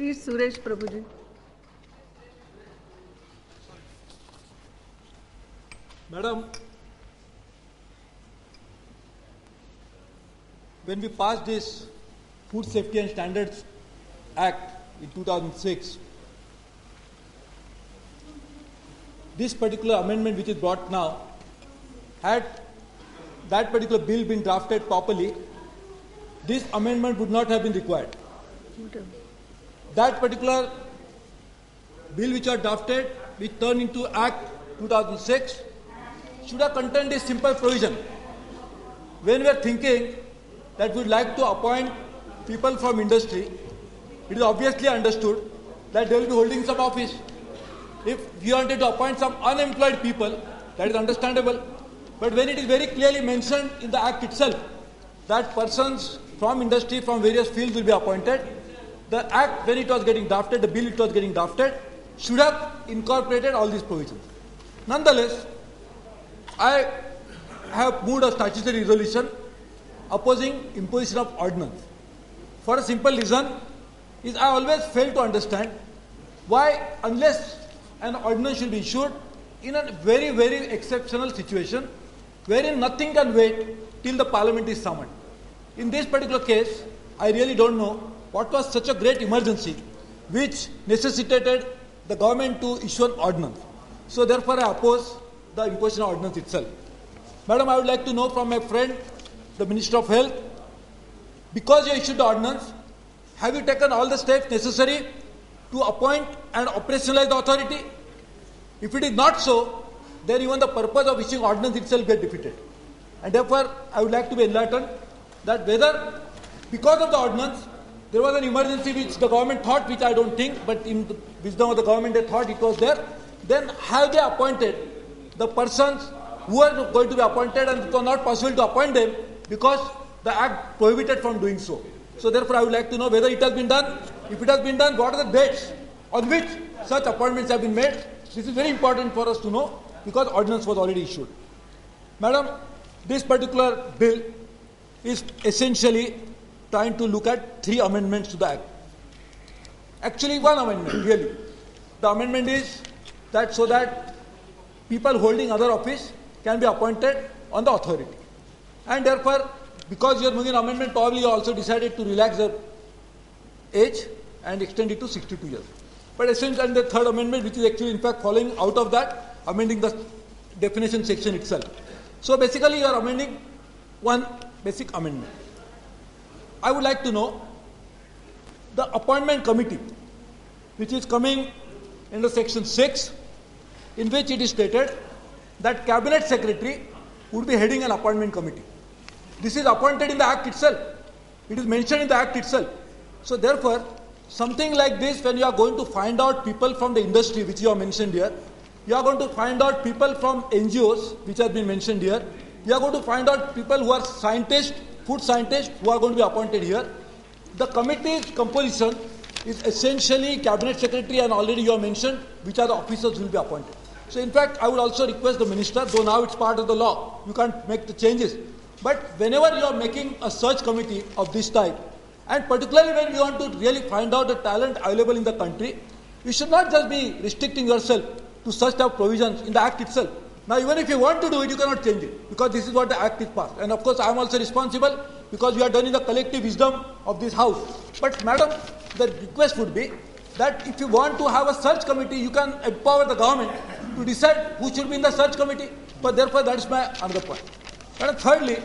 Shri Suresh Prabhu ji. Madam, when we passed this Food Safety and Standards Act in 2006, this particular amendment which is brought now, had that particular bill been drafted properly, this amendment would not have been required. That particular bill which was drafted, which turned into Act 2006, should have contained a simple provision. When we are thinking that we would like to appoint people from industry, it is obviously understood that they will be holding some office. If we wanted to appoint some unemployed people, that is understandable. But when it is very clearly mentioned in the Act itself that persons from industry, from various fields will be appointed, the Act, when it was getting drafted, the bill it was getting drafted, should have incorporated all these provisions. Nonetheless, I have moved a statutory resolution opposing imposition of ordinance. For a simple reason is I always fail to understand why, unless an ordinance should be issued in a very, very exceptional situation wherein nothing can wait till the parliament is summoned. In this particular case, I really don't know what was such a great emergency which necessitated the government to issue an ordinance. So therefore I oppose the imposition of ordinance itself. Madam, I would like to know from my friend, the Minister of Health, because you issued the ordinance, have you taken all the steps necessary to appoint and operationalize the authority? If it is not so, then even the purpose of issuing ordinance itself gets defeated. And therefore, I would like to be enlightened that whether, because of the ordinance, there was an emergency which the government thought, which I don't think, but in the wisdom of the government they thought it was there, then have they appointed the persons who are going to be appointed, and it was not possible to appoint them because the Act prohibited from doing so. So therefore I would like to know whether it has been done. If it has been done, what are the dates on which such appointments have been made? This is very important for us to know because ordinance was already issued. Madam, this particular bill is essentially trying to look at 3 amendments to the Act. Actually, one amendment, really. The amendment is that so that people holding other office can be appointed on the authority. And therefore, because you are making an amendment, probably you also decided to relax the age and extend it to 62 years. But essentially, and the third amendment, which is actually in fact following out of that, amending the definition section itself. So basically, you are amending one basic amendment. I would like to know the appointment committee, which is coming in the section 6, in which it is stated that cabinet secretary would be heading an appointment committee. This is appointed in the Act itself. It is mentioned in the Act itself. So therefore, something like this, when you are going to find out people from the industry, which you have mentioned here, you are going to find out people from NGOs, which have been mentioned here, you are going to find out people who are scientists, food scientists, who are going to be appointed here. The committee's composition is essentially cabinet secretary, and already you have mentioned which are the officers who will be appointed. So in fact, I would also request the minister, though now it's part of the law, you can't make the changes. But whenever you are making a search committee of this type, and particularly when you want to really find out the talent available in the country, you should not just be restricting yourself to such type of provisions in the Act itself. Now even if you want to do it, you cannot change it, because this is what the Act is passed. And of course I am also responsible, because we are done in the collective wisdom of this House. But madam, the request would be that if you want to have a search committee, you can empower the government to decide who should be in the search committee. But therefore that is my another point. And thirdly,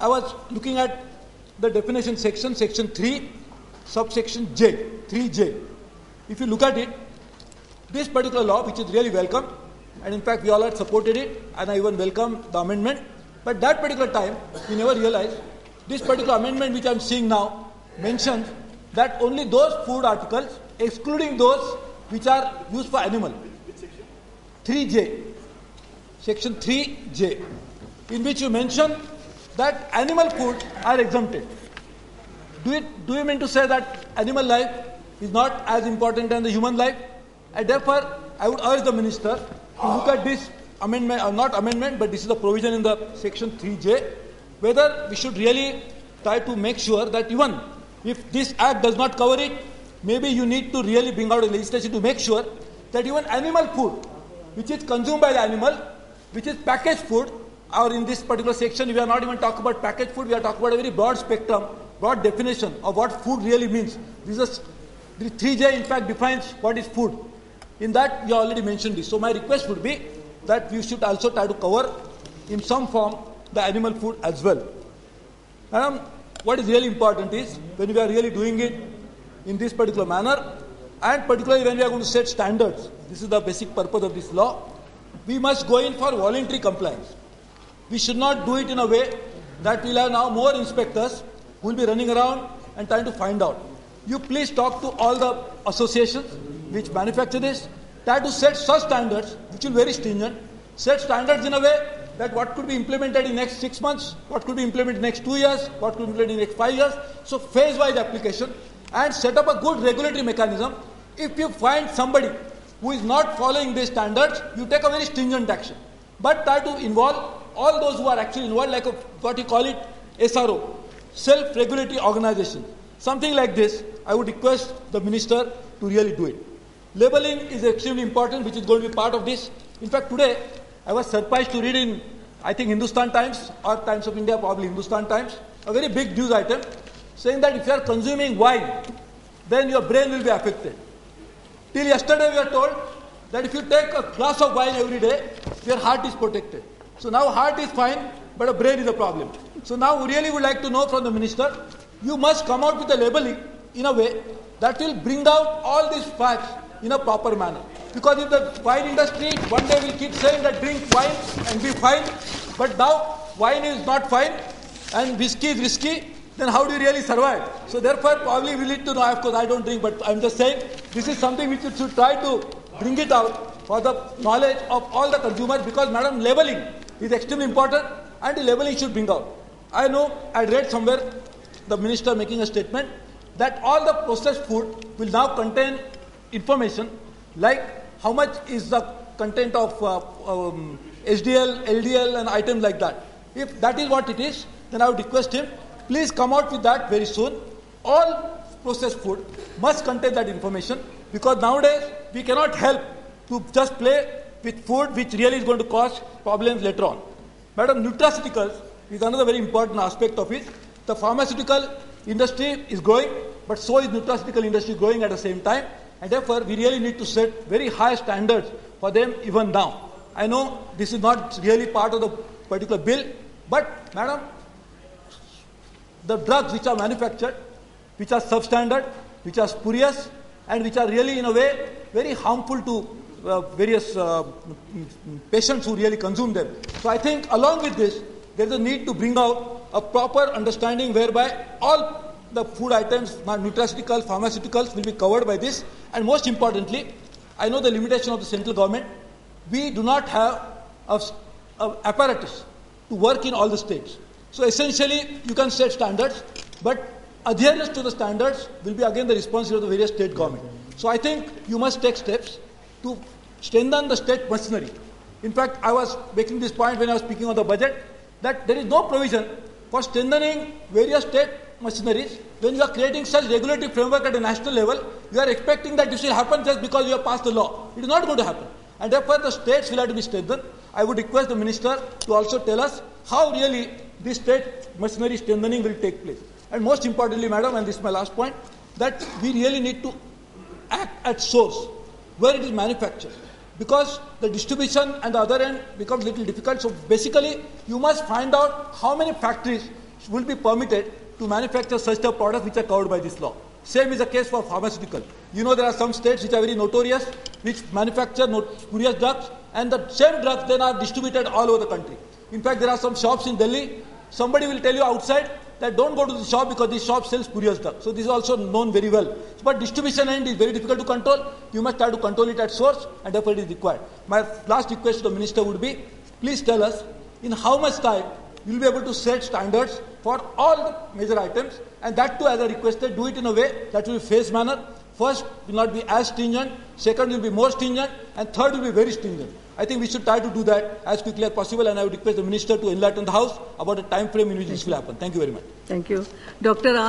I was looking at the definition section, section 3, subsection J, 3J. If you look at it, this particular law, which is really welcome, and in fact we all had supported it, and I even welcome the amendment, but that particular time, we never realized, this particular amendment which I am seeing now mentions that only those food articles, excluding those which are used for animal. 3J, section 3J, in which you mention that animal food are exempted. Do you mean to say that animal life is not as important than the human life? And therefore, I would urge the minister to look at this amendment, or not amendment, but this is the provision in the section 3J, whether we should really try to make sure that even if this Act does not cover it, maybe you need to really bring out a legislation to make sure that even animal food, which is consumed by the animal, which is packaged food, or in this particular section, we are not even talking about packaged food, we are talking about a very broad spectrum, broad definition of what food really means. This is the 3J, in fact, defines what is food. In that, you already mentioned this. So my request would be that we should also try to cover in some form the animal food as well. Madam, what is really important is when we are really doing it in this particular manner, and particularly when we are going to set standards, this is the basic purpose of this law, we must go in for voluntary compliance. We should not do it in a way that we'll have now more inspectors who will be running around and trying to find out. You please talk to all the associations which manufacture this, try to set such standards which will be very stringent, set standards in a way that what could be implemented in next 6 months, what could be implemented in next 2 years, what could be implemented in next 5 years. So phase-wise application, and set up a good regulatory mechanism. If you find somebody who is not following these standards, you take a very stringent action. But try to involve all those who are actually involved, like what you call it, SRO, self-regulatory organization. Something like this, I would request the minister to really do it. Labeling is extremely important, which is going to be part of this. In fact, today, I was surprised to read in, I think, Hindustan Times, or Times of India, probably Hindustan Times, a very big news item, saying that if you are consuming wine, then your brain will be affected. Till yesterday, we are told that if you take a glass of wine every day, your heart is protected. So now heart is fine, but a brain is a problem. So now we really would like to know from the minister, you must come out with a labeling in a way that will bring out all these facts in a proper manner. Because if the wine industry one day will keep saying that drink wine and be fine, but now wine is not fine and whiskey is risky, then how do you really survive? So therefore probably we need to know, of course I don't drink, but I'm just saying this is something which you should try to bring it out for the knowledge of all the consumers, because madam, labeling is extremely important and the labeling should bring out. I know I read somewhere the minister making a statement that all the processed food will now contain information like how much is the content of HDL, LDL and items like that. If that is what it is, then I would request him, please come out with that very soon. All processed food must contain that information, because nowadays we cannot help to just play with food which really is going to cause problems later on. Madam, nutraceuticals is another very important aspect of it. The pharmaceutical industry is growing, but so is nutraceutical industry growing at the same time, and therefore we really need to set very high standards for them even now. I know this is not really part of the particular bill, but madam, the drugs which are manufactured, which are substandard, which are spurious, and which are really in a way very harmful to various patients who really consume them. So I think along with this, there is a need to bring out a proper understanding whereby all the food items, nutraceuticals, pharmaceuticals will be covered by this. And most importantly, I know the limitation of the central government. We do not have a apparatus to work in all the states. So essentially, you can set standards, but adherence to the standards will be again the responsibility of the various state government. So I think you must take steps to strengthen the state machinery. In fact, I was making this point when I was speaking on the budget, that there is no provision for strengthening various state machineries. When you are creating such regulatory framework at a national level, you are expecting that this will happen just because you have passed the law. It is not going to happen. And therefore, the states will have to be strengthened. I would request the minister to also tell us how really this state machinery strengthening will take place. And most importantly, madam, and this is my last point, that we really need to act at source, where it is manufactured. Because the distribution and the other end becomes a little difficult. So basically, you must find out how many factories will be permitted to manufacture such a product which are covered by this law. Same is the case for pharmaceutical. You know, there are some states which are very notorious, which manufacture spurious drugs, and the same drugs then are distributed all over the country. In fact, there are some shops in Delhi, somebody will tell you outside that don't go to the shop because this shop sells spurious drugs. So this is also known very well. But distribution end is very difficult to control. You must try to control it at source, and therefore it is required. My last request to the minister would be, please tell us in how much time you will be able to set standards for all the major items, and that too, as I requested, do it in a way that will be phased manner. First will not be as stringent, second will be more stringent, and third will be very stringent. I think we should try to do that as quickly as possible, and I would request the minister to enlighten the House about the time frame in which this will happen. Thank you very much. Thank you. Dr.